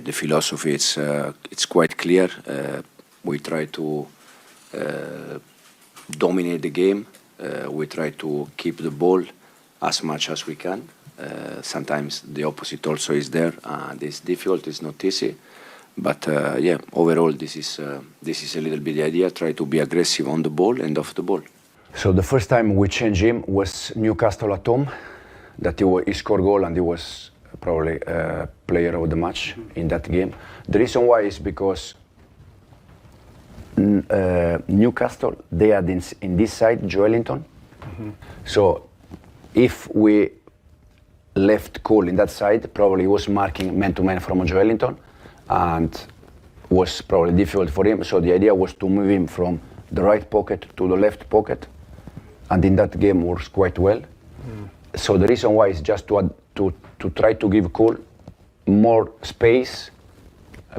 The philosophy it's quite clear. We try to dominate the game. We try to keep the ball as much as we can. Sometimes the opposite also is there. It's difficult. It's not easy. But yeah, overall, this is a little bit the idea. Try to be aggressive on the ball and off the ball. So the first time we changed him was Newcastle at home. That he scored goal and he was probably player of the match in that game. The reason why is because Newcastle, they had in this side Joelinton. So if we left Cole in that side, probably he was marking man-to-man from Joelinton and was probably difficult for him. So the idea was to move him from the right pocket to the left pocket, and in that game works quite well. So the reason why is just to try to give Cole more space,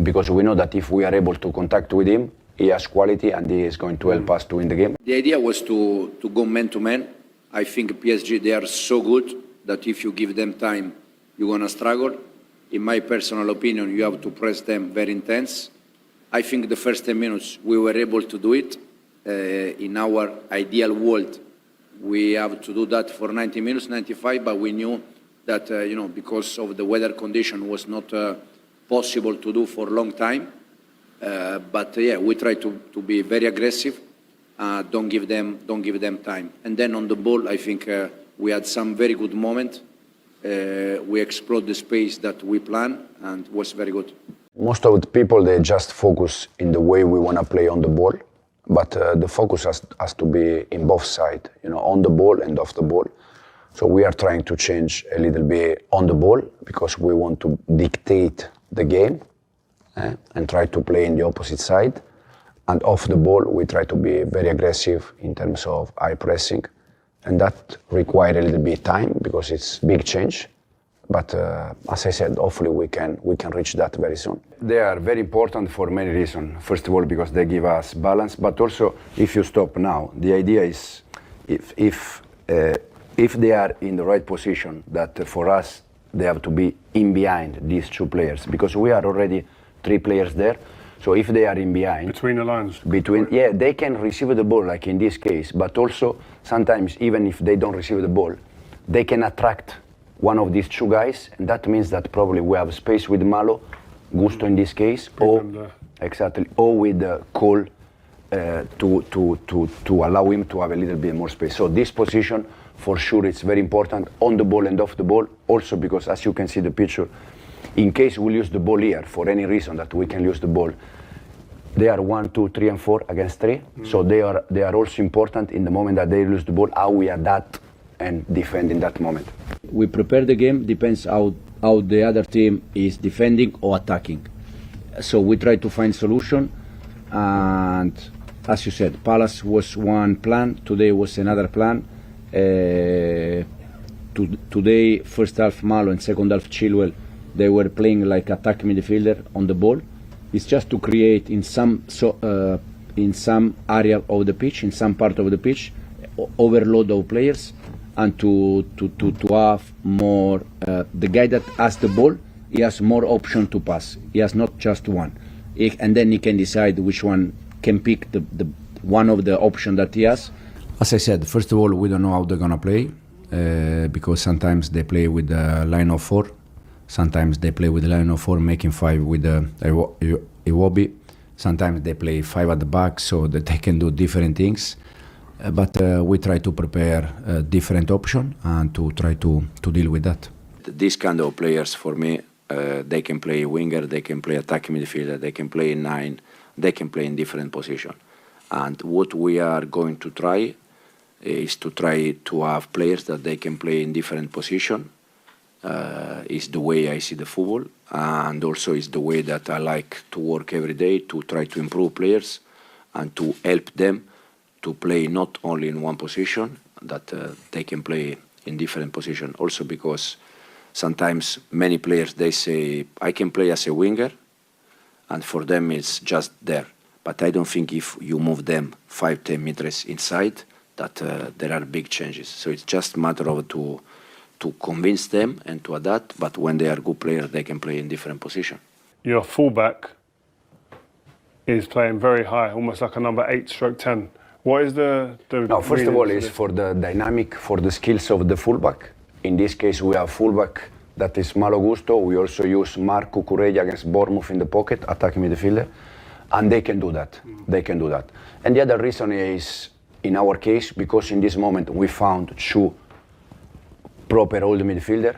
because we know that if we are able to contact with him, he has quality and he is going to help us to win the game. The idea was to go man-to-man. I think PSG, they are so good that if you give them time, you're going to struggle. In my personal opinion, you have to press them very intense. I think the first 10 minutes, we were able to do it. In our ideal world, we have to do that for 90 minutes, 95, but we knew that, because of the weather condition was not possible to do for a long time. But yeah, we try to be very aggressive. Don't give them time. And then on the ball, I think we had some very good moments. We explored the space that we planned and was very good. Most of the people, they just focus in the way we want to play on the ball, but the focus has to be in both sides, on the ball and off the ball. So we are trying to change a little bit on the ball because we want to dictate the game and try to play in the opposite side. And off the ball, we try to be very aggressive in terms of high pressing. And that requires a little bit of time because it's big change. But as I said, hopefully we can reach that very soon. They are very important for many reasons. First of all, because they give us balance, but also if you stop now, the idea is if they are in the right position, that for us they have to be in behind these two players because we are already 3 players there. So if they are in behind, between the lines, they can receive the ball, like in this case. But also sometimes, even if they don't receive the ball, they can attract one of these 2 guys, and that means that probably we have space with Malo, Gusto in this case, or with Cole to allow him to have a little bit more space. So this position, for sure, it's very important on the ball and off the ball. Also because, as you can see the picture, in case we lose the ball here, for any reason that we can lose the ball, they are 1, 2, 3, and 4 against 3. So they are also important in the moment that they lose the ball, how we adapt and defend in that moment. We prepare the game, depends how the other team is defending or attacking. So we try to find solution, and as you said, Palace was one plan, today was another plan. Today, first half Malo and second half Chilwell, they were playing like attack midfielder on the ball. It's just to create in some area of the pitch, in some part of the pitch, overload of players, and to have more. The guy that has the ball, he has more option to pass. He has not just one, and then he can decide which one can pick the one of the option that he has. As I said, first of all, we don't know how they're gonna play because sometimes they play with the line of 4. Sometimes they play with the line of 4, making 5 with Iwobi. Sometimes they play 5 at the back, so that they can do different things. But we try to prepare a different option and to try to deal with that. These kind of players, for me, they can play winger, they can play attacking midfielder, they can play in 9, they can play in different position. And what we are going to try is to try to have players that they can play in different position. Is the way I see the football, and also is the way that I like to work every day to try to improve players and to help them to play not only in one position, that they can play in different position. Also because sometimes many players, they say, I can play as a winger, and for them it's just there. But I don't think if you move them 5-10 meters inside, that there are big changes. So it's just a matter of to convince them and to adapt, but when they are good players, they can play in different positions. your fullback is playing very high, almost like a number 8/10. What is the No, first of all, reason it's this? for the dynamic, for the skills of the fullback. In this case, we have fullback that is Malo Gusto. We also use Marc Cucurella against Bournemouth in the pocket, attacking midfielder, and they can do that. They can do that. And the other reason is, in our case, because in this moment we found two proper old midfielder.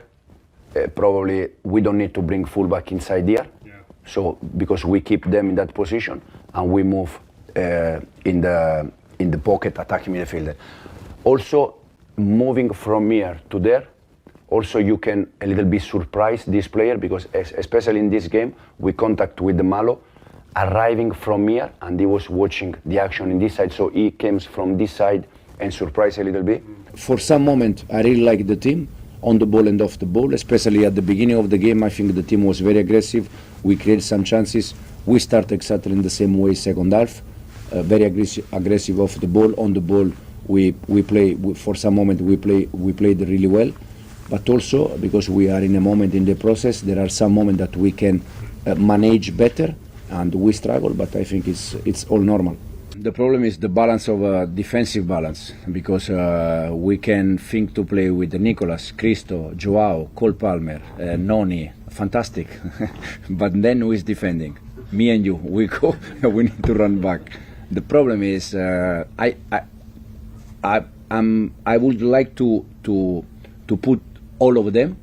Probably we don't need to bring fullback inside here. Yeah. So because we keep them in that position and we move in the pocket attacking midfielder. Also, moving from here to there, also you can a little bit surprise this player because especially in this game, we contact with the Malo arriving from here and he was watching the action in this side. So he came from this side and surprised a little bit. For some moment, I really like the team on the ball and off the ball, especially at the beginning of the game. I think the team was very aggressive. We created some chances. We started exactly in the same way second half, very aggressive off the ball. On the ball, we play. For some moment, we played really well. But also because we are in a moment in the process, there are some moments that we can manage better, and we struggle. But I think it's all normal. The problem is the balance of defensive balance, because we can think to play with Nicolas, Cristo, Joao, Cole Palmer, Noni, fantastic. But then who is defending? Me and you. We go. We need to run back. The problem is I would like to put all of them,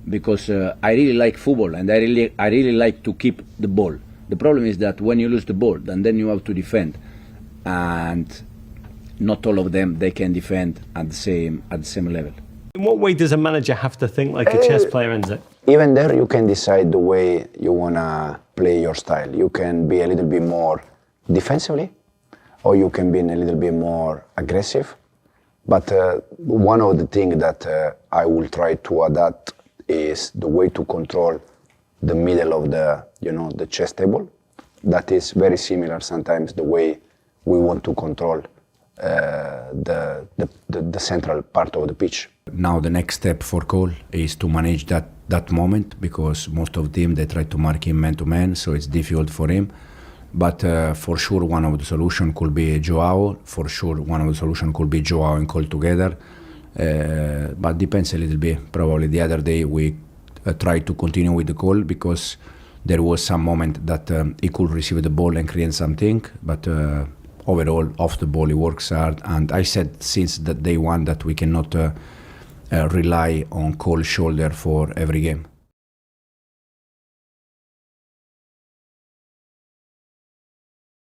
because I really like football and I really like to keep the ball. The problem is that when you lose the ball, and then you have to defend. And not all of them they can defend at the same level. In what way does a manager have to think like a chess player, Enzo? Even there, you can decide the way you wanna play your style. You can be a little bit more defensively, or you can be a little bit more aggressive. But one of the things that I will try to adapt is the way to control the middle of the chess table. That is very similar sometimes the way we want to control the central part of the pitch. Now the next step for Cole is to manage that moment, because most of the team they try to mark him man to man, so it's difficult for him. But for sure one of the solution could be Joao. For sure one of the solution could be Joao and Cole together. But depends a little bit. Probably the other day we tried to continue with the Cole because there was some moment that he could receive the ball and create something. But overall, off the ball, he works hard. And I said since the day one that we cannot rely on Cole's shoulder for every game.